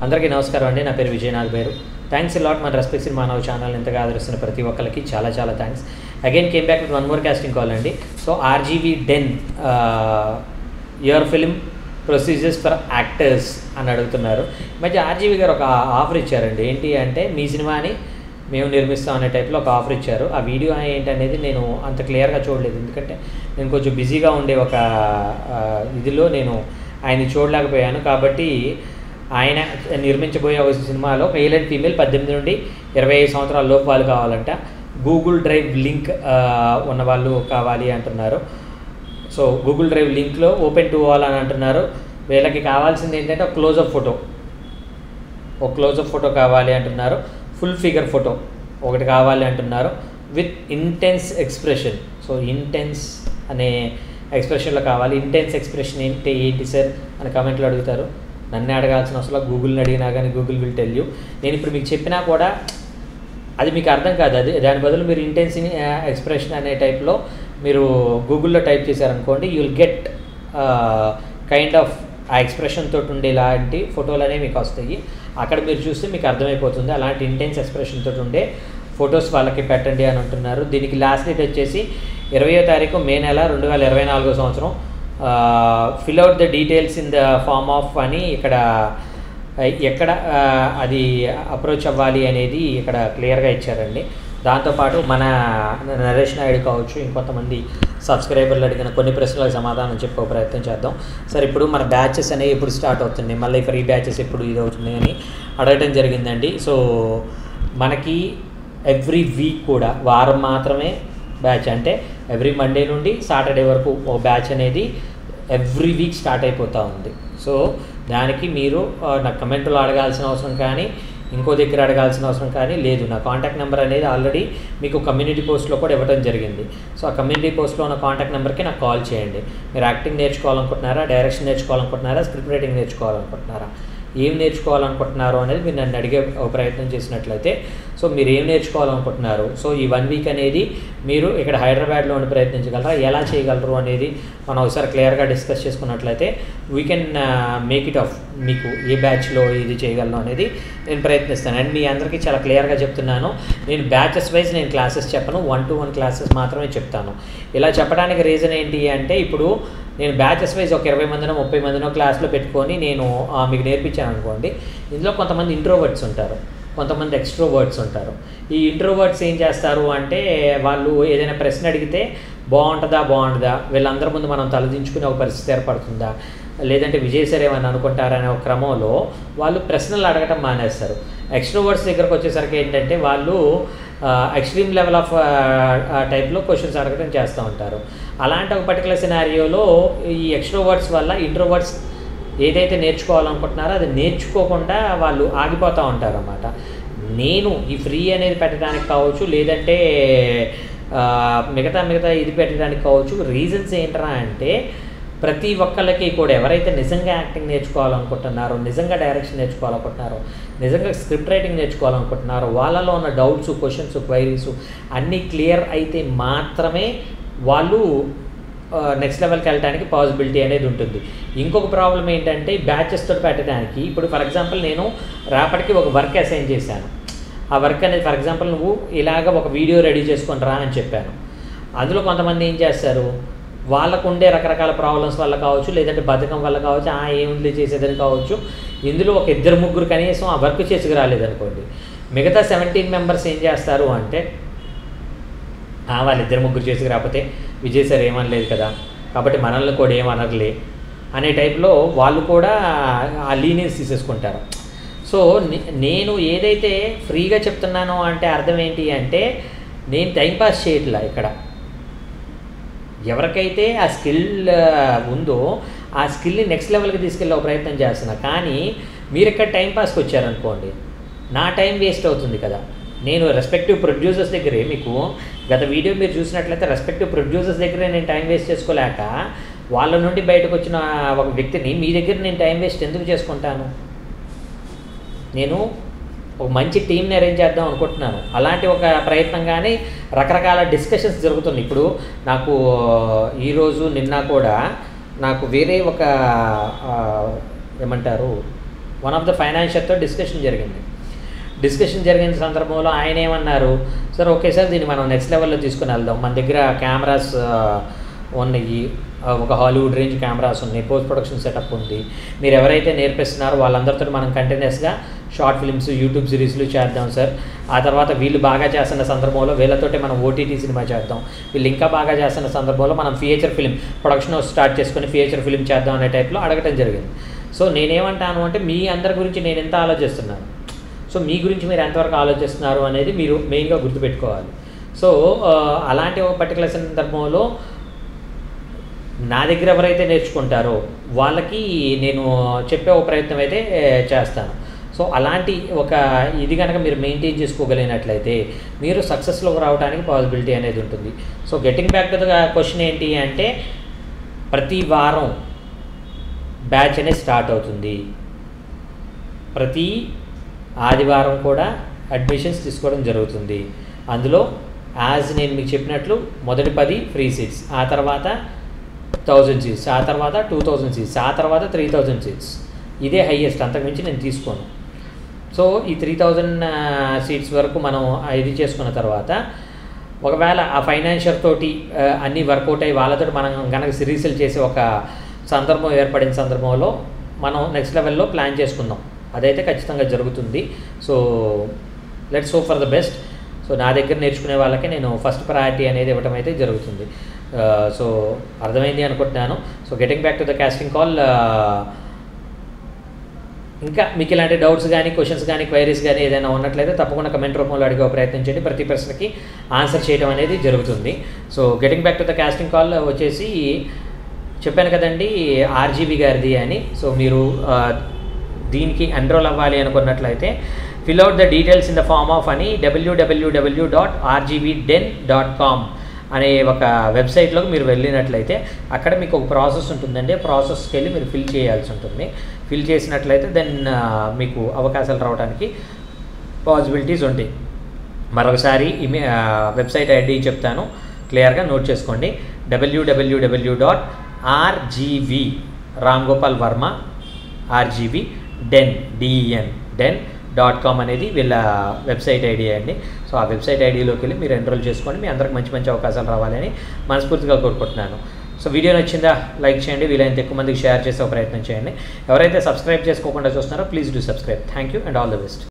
అందరికీ నమస్కారం అండి. నా పేరు విజయనాథ్ బైరు. థ్యాంక్స్ లాట్ మన రెస్పెక్ట్ సినిమా నవ్ ఛానల్ ఇంతగా ఆదరిస్తున్న ప్రతి ఒక్కరికి చాలా చాలా thanks. Again came back with one more casting call అండి. So R G V den your film procedures for actors అని అడుగుతున్నారు. ఈ మధ్య ఆర్జీవీ గారు ఒక ఆఫర్ ఇచ్చారండి. ఏంటి అంటే మీ సినిమాని మేము నిర్మిస్తాం అనే టైప్లో ఒక ఆఫర్ ఇచ్చారు. ఆ వీడియో ఏంటనేది నేను అంత క్లియర్గా చూడలేదు, ఎందుకంటే నేను కొంచెం బిజీగా ఉండే ఒక ఇదిలో నేను ఆయన్ని చూడలేకపోయాను. కాబట్టి ఆయన నిర్మించబోయే ఒక సినిమాలో మెయిల్ అండ్ ఫీమేల్ 18 నుండి 25 సంవత్సరాల లోపు వాళ్ళు కావాలంట. గూగుల్ డ్రైవ్ లింక్ ఉన్న వాళ్ళు కావాలి అంటున్నారు. సో గూగుల్ డ్రైవ్ లింక్లో ఓపెన్ టు ఆల్ అని అంటున్నారు. వీళ్ళకి కావాల్సింది ఏంటంటే ఒక క్లోజప్ ఫోటో కావాలి అంటున్నారు. ఫుల్ ఫిగర్ ఫోటో ఒకటి కావాలి అంటున్నారు with intense expression. So intense అనే ఎక్స్ప్రెషన్లో కావాలి. ఇంటెన్స్ ఎక్స్ప్రెషన్ ఏంటి సార్ అని కామెంట్లో అడుగుతారు. నన్ను అడగాల్సిన అసలు గూగుల్ని అడిగినా కానీ గూగుల్ విల్ టెల్ యూ. నేను ఇప్పుడు మీకు చెప్పినా కూడా అది మీకు అర్థం కాదు. అది దాని బదులు మీరు ఇంటెన్స్ ఎక్స్ప్రెషన్ అనే టైప్లో మీరు గూగుల్లో టైప్ చేశారనుకోండి, you will get kind of ఆ ఎక్స్ప్రెషన్ తోటి ఉండే ఇలాంటి ఫోటోలు అనేవి మీకు వస్తాయి. అక్కడ మీరు చూస్తే మీకు అర్థమైపోతుంది. అలాంటి ఇంటెన్స్ ఎక్స్ప్రెషన్ తోటి ఉండే ఫొటోస్ వాళ్ళకి పెట్టండి అని అంటున్నారు. దీనికి లాస్ట్ డేట్ వచ్చేసి 20వ తారీఖు మే నెల 2024 సంవత్సరం. Fill out the details in the form of అని ఎక్కడ అది అప్రోచ్ అవ్వాలి అనేది ఇక్కడ క్లియర్గా ఇచ్చారండి. దాంతోపాటు మన నరేష్ నాయుడు కావచ్చు, ఇంకొంతమంది సబ్స్క్రైబర్లు అడిగిన కొన్ని ప్రశ్నలకు సమాధానం చెప్పే ప్రయత్నం చేద్దాం. సార్ ఇప్పుడు మన బ్యాచెస్ అనేవి ఎప్పుడు స్టార్ట్ అవుతుంది, మళ్ళీ ఫ్రీ బ్యాచెస్ ఎప్పుడు ఇది అవుతుంది అని అడగటం జరిగిందండి. సో మనకి ఎవ్రీ వీక్ కూడా వారం మాత్రమే బ్యాచ్, అంటే ఎవ్రీ మండే నుండి సాటర్డే వరకు ఓ బ్యాచ్ అనేది ఎవ్రీ వీక్ స్టార్ట్ అయిపోతూ ఉంది. సో దానికి మీరు నాకు కమెంట్లో అడగాల్సిన అవసరం కానీ ఇంకో దగ్గర అడగాల్సిన అవసరం కానీ లేదు. నా కాంటాక్ట్ నెంబర్ అనేది ఆల్రెడీ మీకు కమ్యూనిటీ పోస్ట్లో కూడా ఇవ్వడం జరిగింది. సో ఆ కమ్యూనిటీ పోస్ట్లో ఉన్న కాంటాక్ట్ నెంబర్కి నాకు కాల్ చేయండి. మీరు యాక్టింగ్ నేర్చుకోవాలనుకుంటున్నారా, డైరెక్షన్ నేర్చుకోవాలనుకుంటున్నారా, స్క్రిప్ట్ రైటింగ్ నేర్చుకోవాలనుకుంటున్నారా, ఏం నేర్చుకోవాలనుకుంటున్నారు అనేది మీరు నన్ను అడిగే ప్రయత్నం చేసినట్లయితే, సో మీరు ఏం నేర్చుకోవాలనుకుంటున్నారు, సో ఈ 1 వీక్ అనేది మీరు ఇక్కడ హైదరాబాద్లో ఉండి ప్రయత్నించగలరా, ఎలా చేయగలరు అనేది మనం ఒకసారి క్లియర్గా డిస్కస్ చేసుకున్నట్లయితే we can make it of. మీకు ఏ బ్యాచ్లో ఇది చేయగలను అనేది నేను ప్రయత్నిస్తాను. అండ్ మీ అందరికీ చాలా క్లియర్గా చెప్తున్నాను, నేను బ్యాచెస్ వైజ్ నేను క్లాసెస్ చెప్పను, 1-to-1 క్లాసెస్ మాత్రమే చెప్తాను. ఇలా చెప్పడానికి రీజన్ ఏంటి అంటే, ఇప్పుడు నేను బ్యాచెస్ వైజ్ ఒక 20 మందినో 30 మందినో క్లాస్లో పెట్టుకొని నేను మీకు నేర్పించాను అనుకోండి. ఇందులో కొంతమంది ఇంట్రోవర్ట్స్ ఉంటారు, కొంతమంది ఎక్స్ట్రోవర్ట్స్ ఉంటారు. ఈ ఇంట్రోవర్ట్స్ ఏం చేస్తారు అంటే, వాళ్ళు ఏదైనా ప్రశ్న అడిగితే బాగుంటుందా, వీళ్ళందరి ముందు మనం తలదించుకునే ఒక పరిస్థితి ఏర్పడుతుందా, లేదంటే విజయ్ సార్ ఏమని అనుకుంటారనే ఒక క్రమంలో వాళ్ళు ప్రశ్నలు అడగటం మానేస్తారు. ఎక్స్ట్రోవర్ట్స్ దగ్గరకు వచ్చేసరికి ఏంటంటే వాళ్ళు ఎక్స్ట్రీమ్ లెవెల్ ఆఫ్ టైప్లో క్వశ్చన్స్ అడగటం చేస్తూ ఉంటారు. అలాంటి ఒక పర్టికులర్ సినారియోలో ఈ ఎక్స్ట్రోవర్ట్స్ వల్ల ఇంట్రోవర్ట్స్ ఏదైతే నేర్చుకోవాలనుకుంటున్నారో అది నేర్చుకోకుండా వాళ్ళు ఆగిపోతూ ఉంటారు అన్నమాట. నేను ఈ ఫ్రీ అనేది పెట్టడానికి కావచ్చు, లేదంటే మిగతా ఇది పెట్టడానికి కావచ్చు. రీజన్స్ ఏంట్రా అంటే, ప్రతి ఒక్కళ్ళకి కూడా ఎవరైతే నిజంగా యాక్టింగ్ నేర్చుకోవాలనుకుంటున్నారో, నిజంగా డైరెక్షన్ నేర్చుకోవాలనుకుంటున్నారో, నిజంగా స్క్రిప్ట్ రైటింగ్ నేర్చుకోవాలనుకుంటున్నారో, వాళ్ళలో ఉన్న డౌట్స్, క్వశ్చన్స్, క్వైరీస్ అన్నీ క్లియర్ అయితే మాత్రమే వాళ్ళు నెక్స్ట్ లెవెల్కి వెళ్ళడానికి పాసిబిలిటీ అనేది ఉంటుంది. ఇంకొక ప్రాబ్లం ఏంటంటే, బ్యాచెస్తో పెట్టడానికి ఇప్పుడు ఫర్ ఎగ్జాంపుల్ నేను రేపటికి ఒక వర్క్ అసైన్ చేశాను. ఆ వర్క్ అనేది ఫర్ ఎగ్జాంపుల్ నువ్వు ఇలాగ ఒక వీడియో రెడీ చేసుకొని రా అని చెప్పాను. అందులో కొంతమంది ఏం చేస్తారు, వాళ్ళకు ఉండే రకరకాల ప్రాబ్లమ్స్ వల్ల కావచ్చు, లేదంటే బద్ధకం వల్ల కావచ్చు, ఏముంది చేసేదని కావచ్చు, ఇందులో ఒక 2-3 కనీసం ఆ వర్క్ చేసుకు రాలేదనుకోండి, మిగతా 17 మెంబర్స్ ఏం చేస్తారు అంటే, వాళ్ళు 2-3 చేసుకు రాకపోతే విజయ్ సార్ ఏమనలేదు కదా, కాబట్టి మనల్ని కూడా ఏమనర్లే అనే టైప్లో వాళ్ళు కూడా ఆ లీనియన్స్ తీసేసుకుంటారు. సో నేను ఏదైతే ఫ్రీగా చెప్తున్నానో అంటే అర్థం ఏంటి అంటే, నేను టైంపాస్ చేయట్లా. ఇక్కడ ఎవరికైతే ఆ స్కిల్ ఉందో ఆ స్కిల్ని నెక్స్ట్ లెవెల్కి తీసుకెళ్ళే ప్రయత్నం చేస్తున్నా. కానీ మీరు ఇక్కడ టైంపాస్కి వచ్చారనుకోండి, నా టైం వేస్ట్ అవుతుంది కదా. నేను రెస్పెక్టివ్ ప్రొడ్యూసర్స్ దగ్గరే, మీకు గత వీడియో మీరు చూసినట్లయితే రెస్పెక్టివ్ ప్రొడ్యూసర్స్ దగ్గరే నేను టైం వేస్ట్ చేసుకోలేక వాళ్ళ నుండి బయటకు వచ్చిన ఒక వ్యక్తిని మీ దగ్గర నేను టైం వేస్ట్ ఎందుకు చేసుకుంటాను? నేను ఒక మంచి టీంని అరేంజ్ చేద్దాం అనుకుంటున్నాను. అలాంటి ఒక ప్రయత్నంగానే రకరకాల డిస్కషన్స్ జరుగుతున్నాయి. ఇప్పుడు నాకు ఈరోజు నిన్న కూడా నాకు వేరే ఒక ఏమంటారు వన్ ఆఫ్ ద ఫైనాన్షియర్తో డిస్కషన్ జరిగిన సందర్భంలో ఆయన ఏమన్నారు, సార్ ఓకే సార్ దీన్ని మనం నెక్స్ట్ లెవెల్లో తీసుకుని వెళ్దాం, మన దగ్గర కెమెరాస్ ఉన్నాయి, ఒక హాలీవుడ్ రేంజ్ కెమెరాస్ ఉన్నాయి, పోస్ట్ ప్రొడక్షన్ సెటప్ ఉంది, మీరు ఎవరైతే నేర్పిస్తున్నారో వాళ్ళందరితో మనం కంటిన్యూస్గా షార్ట్ ఫిల్మ్స్ యూట్యూబ్ సిరీస్లు చేద్దాం సార్, ఆ తర్వాత వీళ్ళు బాగా చేస్తున్న సందర్భంలో వీళ్ళతోటి మనం ఓటీటీ సినిమా చేద్దాం, వీళ్ళు ఇంకా బాగా చేస్తున్న సందర్భంలో మనం ఫీచర్ ఫిల్మ్ ప్రొడక్షన్ స్టార్ట్ చేసుకొని ఫీచర్ ఫిల్మ్ చేద్దాం అనే టైప్లో అడగటం జరిగింది. సో నేనేమంటాను అంటే మీ అందరి గురించి నేను ఎంత ఆలోచిస్తున్నాను, సో మీ గురించి మీరు ఎంతవరకు ఆలోచిస్తున్నారు అనేది మీరు మెయిన్గా గుర్తుపెట్టుకోవాలి. సో అలాంటి ఒక పర్టికులర్ సందర్భంలో నా దగ్గర ఎవరైతే నేర్చుకుంటారో వాళ్ళకి నేను చెప్పే ఒక ప్రయత్నం అయితే చేస్తాను. సో అలాంటి ఒక ఇది కనుక మీరు మెయింటైన్ చేసుకోగలిగినట్లయితే మీరు సక్సెస్లోకి రావడానికి పాసిబిలిటీ అనేది ఉంటుంది. So getting back to the question ఏంటి అంటే, ప్రతి వారం బ్యాచ్ అనేది స్టార్ట్ అవుతుంది, ప్రతి ఆదివారం కూడా అడ్మిషన్స్ తీసుకోవడం జరుగుతుంది. అందులో యాజ్ నేను మీకు చెప్పినట్లు మొదటి 10 ఫ్రీ సీట్స్, ఆ తర్వాత 1000 సీట్స్, ఆ తర్వాత 2000 సీట్స్, ఆ తర్వాత 3000 సీట్స్, ఇదే హైయెస్ట్, అంతకుమించి నేను తీసుకోను. సో ఈ 3000 సీట్స్ వరకు మనం ఇది చేసుకున్న తర్వాత ఒకవేళ ఆ ఫైనాన్షియర్ తోటి అన్నీ వర్కౌట్ అయ్యి వాళ్ళతో మనం కనుక సిరీస్లు చేసే ఒక సందర్భం ఏర్పడిన సందర్భంలో మనం నెక్స్ట్ లెవెల్లో ప్లాన్ చేసుకుందాం, అదైతే ఖచ్చితంగా జరుగుతుంది. So let's hope for the best. So నా దగ్గర నేర్చుకునే వాళ్ళకి నేను ఫస్ట్ ప్రయారిటీ అనేది ఇవ్వడం అయితే జరుగుతుంది. సో అర్థమైంది అనుకుంటున్నాను. So getting back to the casting call, ఇంకా మీకు ఇలాంటి డౌట్స్ కానీ క్వశ్చన్స్ కానీ క్వైరీస్ కానీ ఏదైనా ఉన్నట్లయితే తప్పకుండా కమెంట్ రూపంలో అడిగే ప్రయత్నం చేయండి, ప్రతి ప్రశ్నకి ఆన్సర్ చేయడం అనేది జరుగుతుంది. So getting back to the casting call వచ్చేసి చెప్పాను కదండి ఆర్జీబీ గారిది అని. సో మీరు దీనికి ఎన్రోల్ అవ్వాలి అనుకున్నట్లయితే fill out the details in the form of అని www.rgbden.com అనే ఒక వెబ్సైట్లోకి మీరు వెళ్ళినట్లయితే అక్కడ మీకు ఒక ప్రాసెస్ ఉంటుందండి. ప్రాసెస్కి వెళ్ళి మీరు ఫిల్ చేయాల్సి ఉంటుంది. ఫిల్ చేసినట్లయితే దెన్ మీకు అవకాశాలు రావడానికి పాసిబిలిటీస్ ఉంటాయి. మరొకసారి వెబ్సైట్ ఐడి చెప్తాను, క్లియర్గా నోట్ చేసుకోండి. www.rgv Ram Gopal Varma RGV den.com అనేది వీళ్ళ వెబ్సైట్ ఐడి అండి. సో ఆ వెబ్సైట్ ఐడిలోకి వెళ్ళి మీరు ఎన్రోల్ చేసుకోండి. మీ అందరికి మంచి మంచి అవకాశాలు రావాలని మనస్ఫూర్తిగా కోరుకుంటున్నాను. సో వీడియో నచ్చిందా లైక్ చేయండి, వీలైనంత ఎక్కువ మందికి షేర్ చేసే ప్రయత్నం చేయండి. ఎవరైతే సబ్స్క్రైబ్ చేసుకోకుండా చూస్తున్నారో please do subscribe. Thank you and all the best.